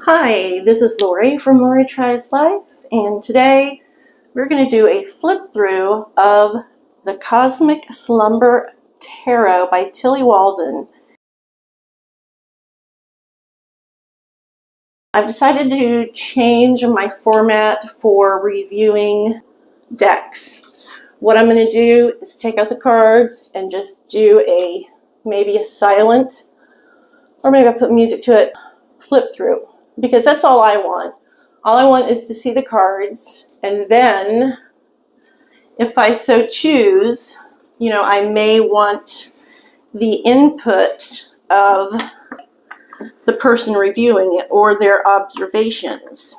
Hi, this is Lori from Lori Tries Life, and today we're going to do a flip through of the Cosmic Slumber Tarot by Tilly Walden. I've decided to change my format for reviewing decks. What I'm going to do is take out the cards and just do maybe a silent, or maybe I'll put music to it, flip through, because that's all I want. All I want is to see the cards, and then if I so choose, I may want the input of the person reviewing it or their observations.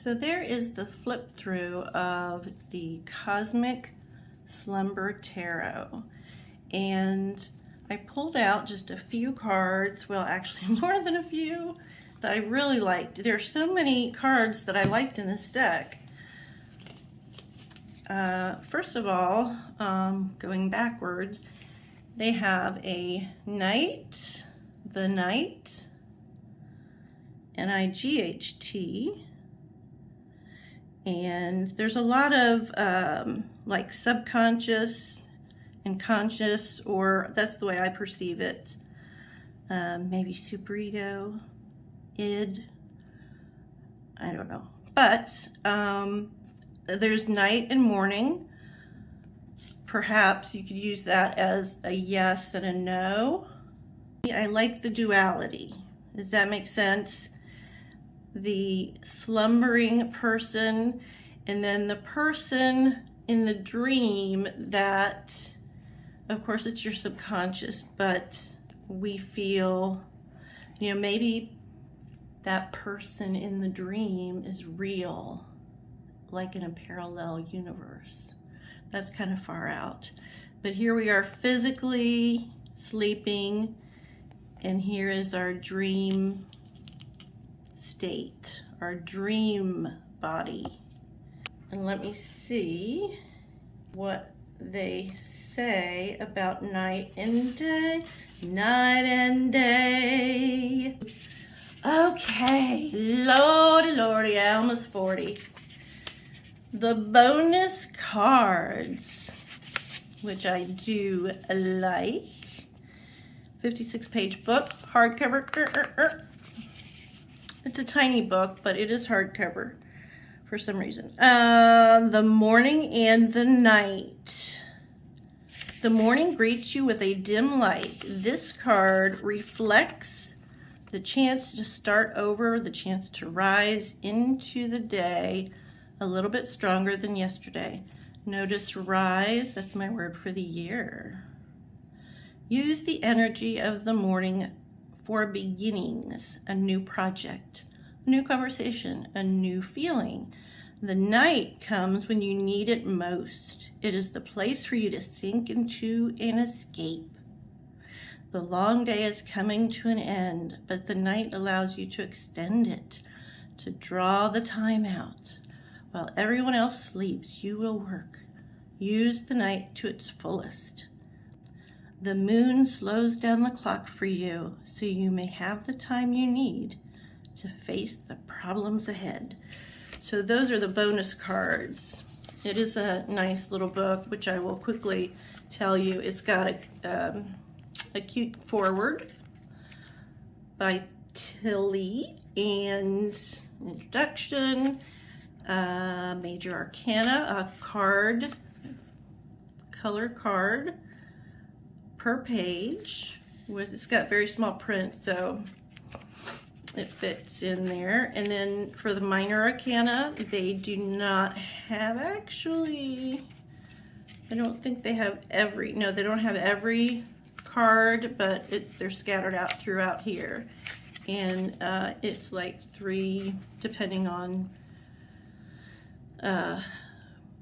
So there is the flip through of the Cosmic Slumber Tarot, and I pulled out just a few cards, well actually more than a few, that I really liked. There are so many cards that I liked in this deck. First of all, going backwards, they have a Knight, the Knight, N-I-G-H-T, and there's a lot of like subconscious and conscious, or that's the way I perceive it, maybe superego, id, I don't know, but there's night and morning. Perhaps you could use that as a yes and a no. I like the duality. Does that make sense? The slumbering person, and then the person in the dream that, of course, it's your subconscious, but we feel, you know, maybe that person in the dream is real, like in a parallel universe. That's kind of far out. But here we are physically sleeping, and here is our dream state, our dream body. And let me see what they say about night and day. Night and day. Okay, lordy, lordy, I almost 40. The bonus cards, which I do like. 56-page book, hardcover. It's a tiny book, but it is hardcover for some reason. The morning and the night. The morning greets you with a dim light. This card reflects the chance to start over, the chance to rise into the day a little bit stronger than yesterday. Notice rise, that's my word for the year. Use the energy of the morning for beginnings, a new project, a new conversation, a new feeling. The night comes when you need it most. It is the place for you to sink into and escape. The long day is coming to an end, but the night allows you to extend it, to draw the time out. While everyone else sleeps, you will work. Use the night to its fullest. The moon slows down the clock for you, so you may have the time you need to face the problems ahead. So those are the bonus cards. It is a nice little book, which I will quickly tell you. It's got a cute foreword by Tilly and introduction, major arcana, a card, color card per page. It's got very small print, so it fits in there. And then for the minor arcana, they do not have, actually, I don't think they have every, no, they don't have every card, but they're scattered out throughout here. And it's like 3, depending on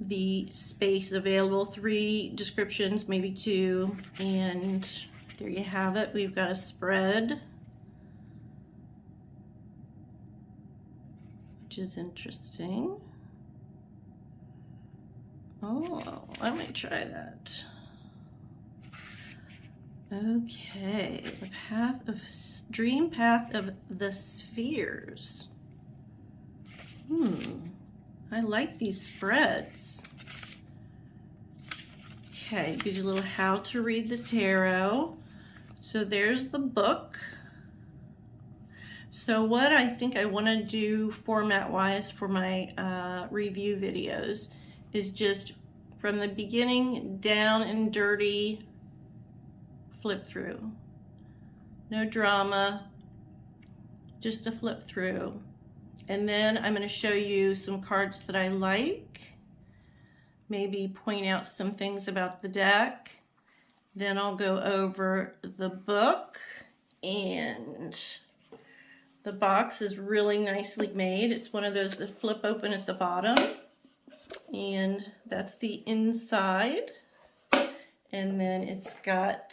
the space available, 3 descriptions, maybe 2, and there you have it. We've got a spread, which is interesting. Oh, let me try that. Okay, the path of dream path of the spheres. I like these spreads. Okay, gives you a little how to read the tarot. So there's the book. So what I think I want to do format-wise for my review videos is just from the beginning down and dirty, flip through. No drama, just a flip through. And then I'm going to show you some cards that I like, maybe point out some things about the deck. Then I'll go over the book and The box is really nicely made. It's one of those that flip open at the bottom. And that's the inside. And then it's got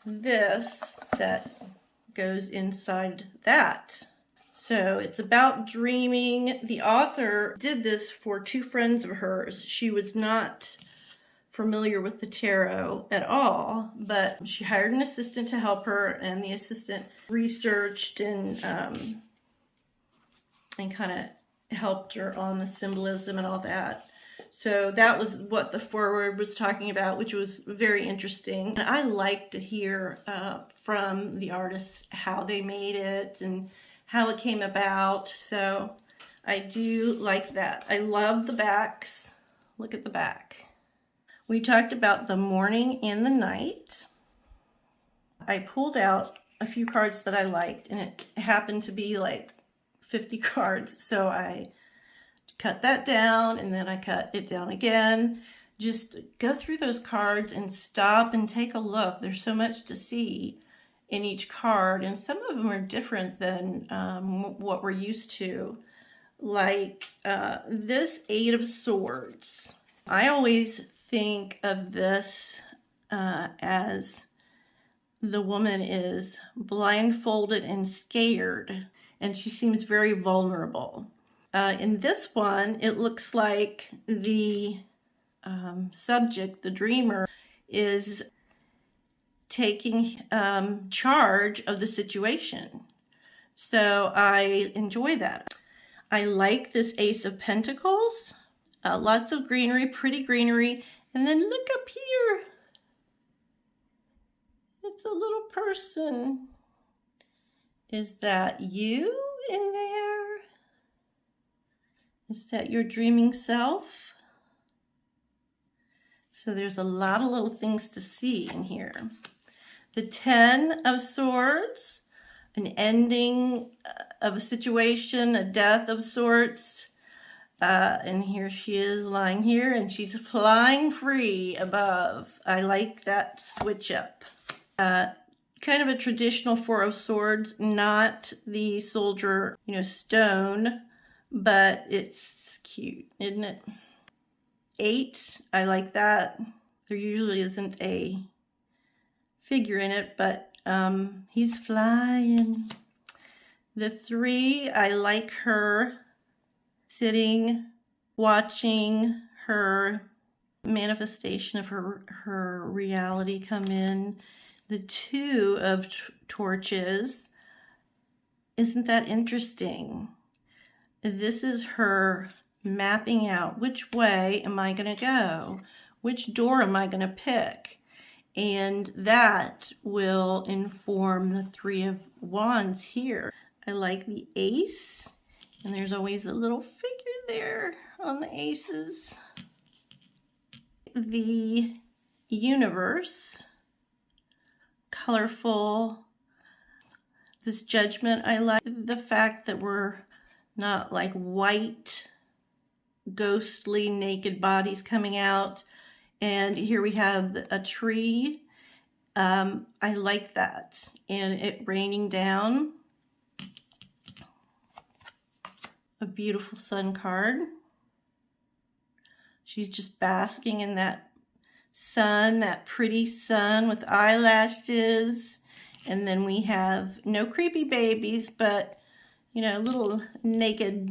this that goes inside that. So it's about dreaming. The author did this for two friends of hers. She was not familiar with the tarot at all, but she hired an assistant to help her, and the assistant researched and kind of helped her on the symbolism and all that. So that was what the foreword was talking about, which was very interesting. And I like to hear from the artists how they made it and how it came about. So I do like that. I love the backs. Look at the back. We talked about the morning and the night. I pulled out a few cards that I liked, and it happened to be like 50 cards. So I cut that down, and then I cut it down again. Just go through those cards and stop and take a look. There's so much to see in each card, and some of them are different than what we're used to. Like this Eight of Swords. I always think of this as the woman is blindfolded and scared, and she seems very vulnerable. In this one, it looks like the subject, the dreamer, is taking charge of the situation. So I enjoy that. I like this Ace of Pentacles. Lots of greenery, pretty greenery. And then look up here. It's a little person. Is that you in there? Is that your dreaming self? So there's a lot of little things to see in here. The Ten of Swords, an ending of a situation, a death of sorts. And here she is lying here, and she's flying free above. I like that switch up. Kind of a traditional Four of Swords, not the soldier, stone, but it's cute, isn't it? 8, I like that. There usually isn't a figure in it, but he's flying. The 3, I like her sitting, watching her manifestation of her reality come in. The 2 of torches, isn't that interesting? This is her mapping out, which way am I going to go? Which door am I going to pick? And that will inform the 3 of Wands here. I like the Ace, and there's always a little figure there on the aces. The Universe, colorful. This Judgment, I like the fact that we're not like white, ghostly, naked bodies coming out. And here we have a tree. I like that. And it raining down. A beautiful sun card. She's just basking in that sun, that pretty sun with eyelashes. And then we have no creepy babies, but, little naked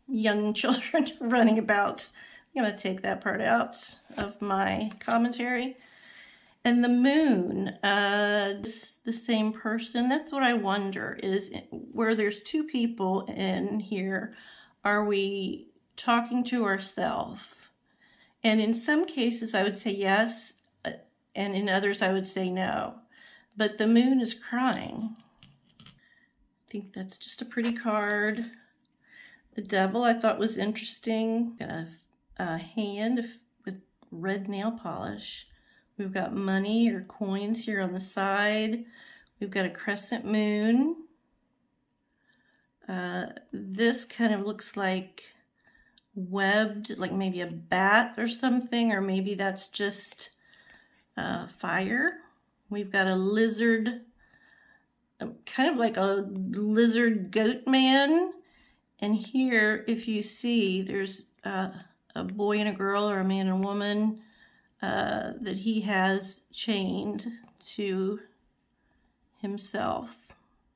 young children running about. I'm going to take that part out of my commentary. And the moon, is the same person. That's what I wonder, is where there's 2 people in here, are we talking to ourselves? And in some cases, I would say yes, and in others, I would say no. But the moon is crying. I think that's just a pretty card. The Devil I thought was interesting. Got a hand with red nail polish. We've got money or coins here on the side. We've got a crescent moon. This kind of looks like webbed, like maybe a bat or something, or maybe that's just fire. We've got a lizard kind of like a lizard goat man. And here, if you see, there's a boy and a girl, or a man and a woman, that he has chained to himself.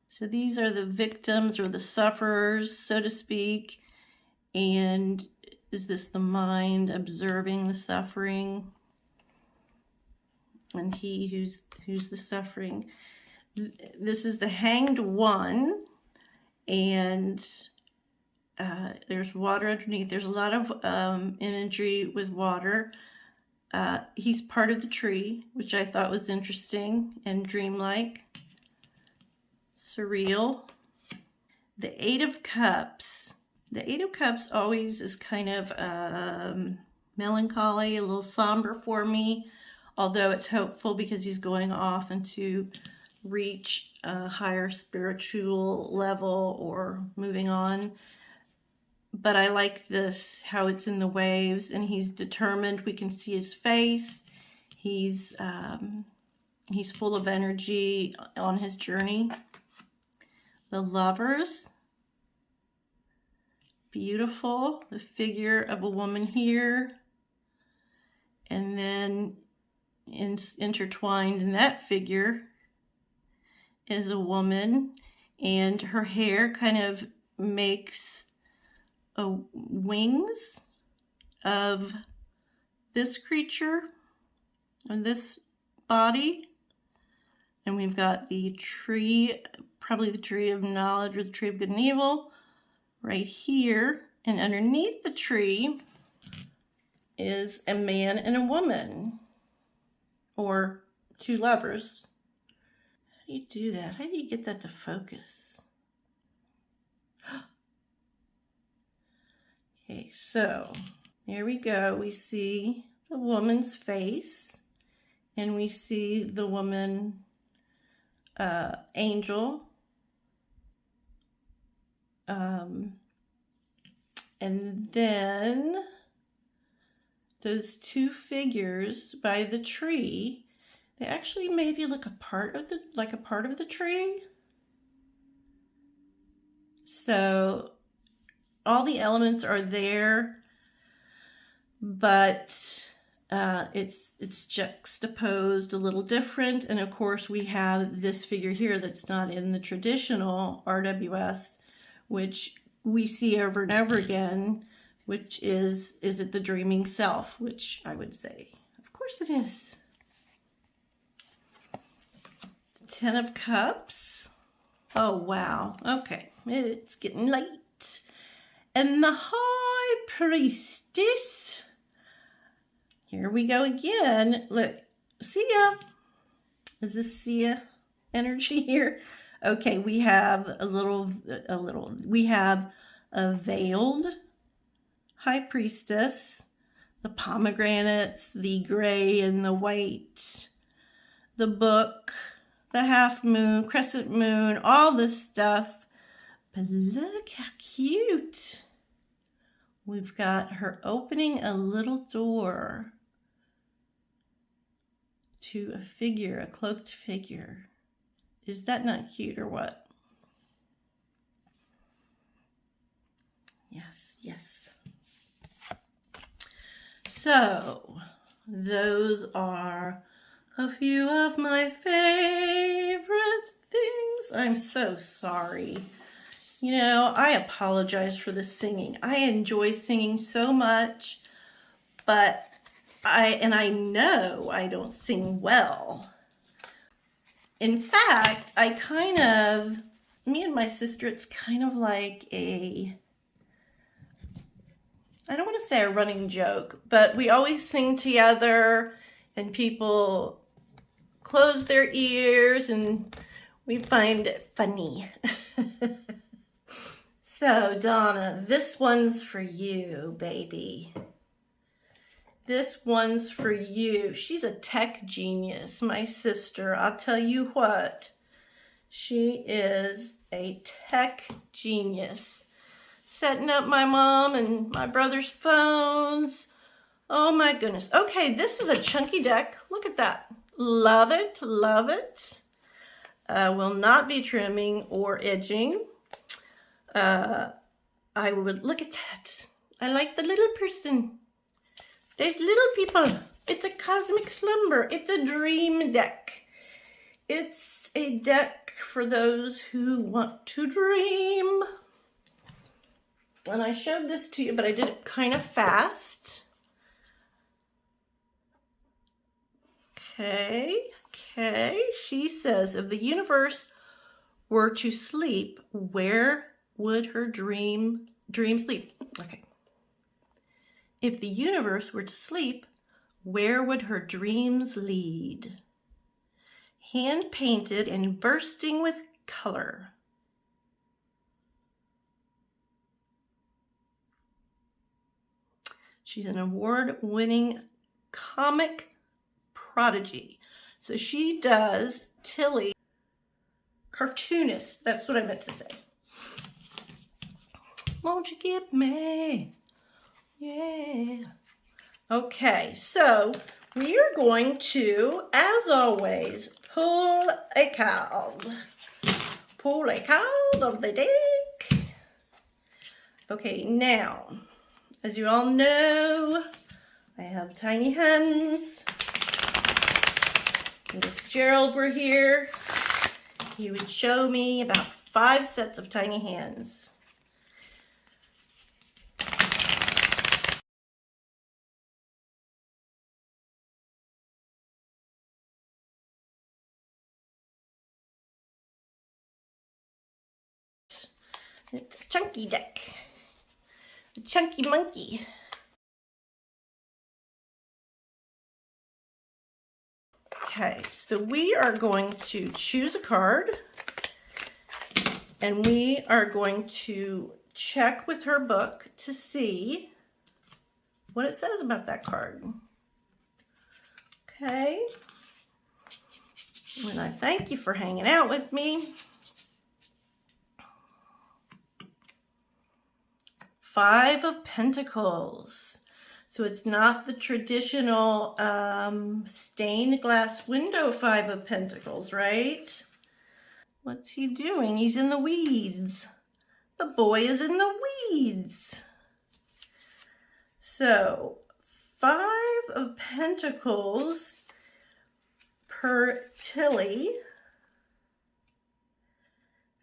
So these are the victims, or the sufferers, so to speak. And is this the mind observing the suffering? And he who's the suffering. This is the Hanged One, and there's water underneath. There's a lot of imagery with water. He's part of the tree, which I thought was interesting and dreamlike, surreal. The Eight of Cups. The Eight of Cups always is kind of melancholy, a little somber for me, although it's hopeful because he's going off into reach a higher spiritual level or moving on. But I like this, how it's in the waves, and he's determined. We can see his face. He's full of energy on his journey. The Lovers. Beautiful. The figure of a woman here. And then intertwined in that figure is a woman, and her hair kind of makes wings of this creature and this body. And we've got the tree, probably the tree of knowledge, or the tree of good and evil, right here. And underneath the tree is a man and a woman, or two lovers. How do you do that? How do you get that to focus? Okay, so there we go. We see the woman's face, and we see the woman angel. And then those two figures by the tree, they actually maybe look a part of the tree. So all the elements are there, but it's juxtaposed a little different. And of course we have this figure here that's not in the traditional RWS, which we see over and over again, which is it the dreaming self? Which I would say, of course it is. Ten of Cups. Oh, wow. Okay, it's getting late. And the High Priestess. Here we go again. Look, Sia. Is this Sia energy here? Okay, we have we have a veiled High Priestess, the pomegranates, the gray and the white, the book, the half moon, crescent moon, all this stuff. But look how cute. We've got her opening a little door to a figure, a cloaked figure. Is that not cute or what? Yes, yes. So, those are a few of my favorite things. I'm so sorry. You know, I apologize for the singing. I enjoy singing so much, but I know I don't sing well. In fact, me and my sister, it's kind of like I don't want to say a running joke, but we always sing together and people close their ears and we find it funny. So, Donna, this one's for you, baby. This one's for you. She's a tech genius, my sister. I'll tell you what. She is a tech genius. Setting up my mom and my brother's phones. Oh my goodness. Okay, this is a chunky deck. Look at that. Love it, love it. will not be trimming or edging. I would look at that. I like the little person. There's little people. It's a cosmic slumber. It's a dream deck. It's a deck for those who want to dream. And I showed this to you, but I did it kind of fast. Okay. She says, if the universe were to sleep, where would her dream sleep? Okay. If the universe were to sleep, where would her dreams lead? Hand painted and bursting with color. She's an award-winning comic prodigy. So she does Tilly, cartoonist. That's what I meant to say. Won't you get me? Yeah. Okay, so we are going to, as always, pull a card. Pull a card of the deck. Okay, now, as you all know, I have tiny hands. And if Gerald were here, he would show me about 5 sets of tiny hands. It's a chunky deck. A chunky monkey. Okay, so we are going to choose a card and we are going to check with her book to see what it says about that card. Okay. And I thank you for hanging out with me. 5 of Pentacles. So it's not the traditional stained glass window 5 of Pentacles, right? What's he doing? He's in the weeds. The boy is in the weeds. So 5 of Pentacles per Tilly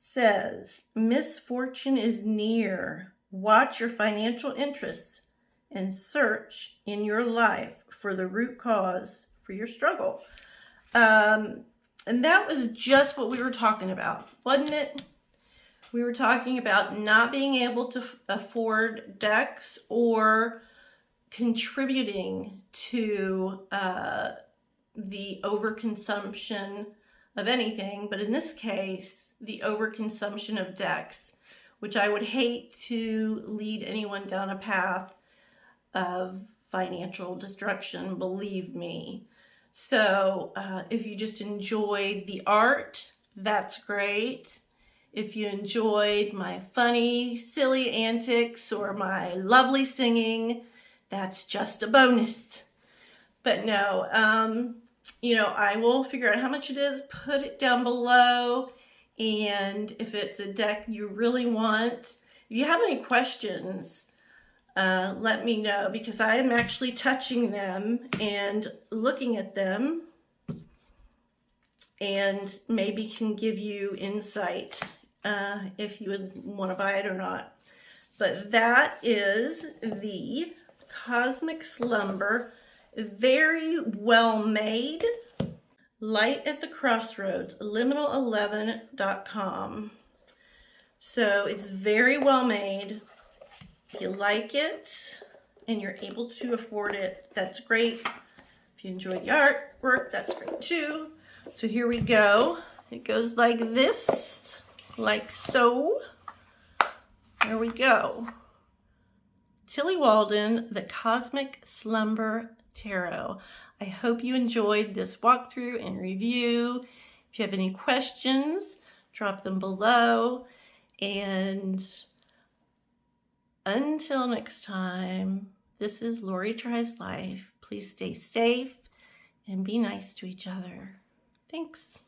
says, misfortune is near. Watch your financial interests and search in your life for the root cause for your struggle. And that was just what we were talking about, wasn't it? We were talking about not being able to afford decks or contributing to the overconsumption of anything, but in this case, the overconsumption of decks, which I would hate to lead anyone down a path of financial destruction, believe me. So if you just enjoyed the art, that's great. If you enjoyed my funny, silly antics or my lovely singing, that's just a bonus. But no, you know, I will figure out how much it is, put it down below. And if it's a deck you really want, if you have any questions, let me know, because I am actually touching them and looking at them and maybe can give you insight if you would want to buy it or not. But that is the Cosmic Slumber, very well made. Light at the Crossroads, liminal11.com. So it's very well made. If you like it and you're able to afford it, that's great. If you enjoy the artwork, that's great too. So here we go. It goes like this, like so. There we go. Tilly Walden, the Cosmic Slumber Tarot. I hope you enjoyed this walkthrough and review. If you have any questions, drop them below. And until next time, this is Lori Tries Life. Please stay safe and be nice to each other. Thanks.